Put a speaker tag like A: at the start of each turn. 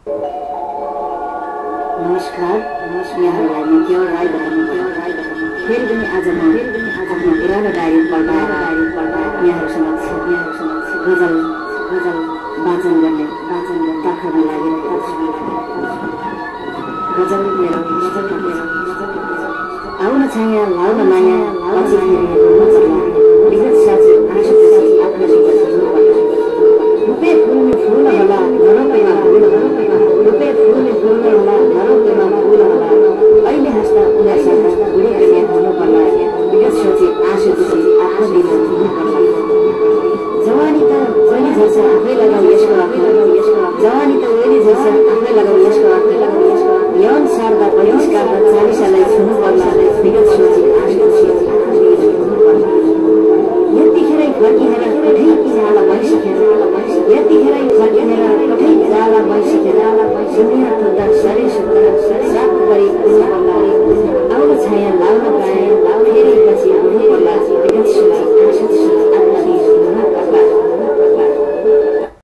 A: नमस्कार, यहाँहरूलाई म केवल राई फेरि पनि आज म आफ्नो पुरानो डायरी पल्टाएर यहाँहरू समक्ष गजल वाचन गर्ने तर्खरमा लागेर गजल मेरो आउन छाया लाउन माया पछि विगत साथी आँसुपछि आत्मसित रूपे फुल्ने फुल होला घरौँदैमा रूपे फुल्ने फुल होला घरौँदैमा फुल होला अहिले हाँस्दा उनीहरूसँग बुढी कन्या हुनुपर्ला विगत सोची आँसुपछि आत्मसित हुनुपर्ला जवानी त जहिले झर्छ आफै लगाऊ यसको अर्थ जवानी त ओइली झर्छ आफै लगाऊ यसको अर्थ यौन सार्दा बहिष्कारदा 40 साललाई छुनुपर्ला विगत सोची आँसुपछि यतिखेरै फर्किएर कठै जाला भइसकेर यतिखेरै फर्किएर कठै जाला भइसकेर दुनियाँ त सरी सुन्दर साथ गरी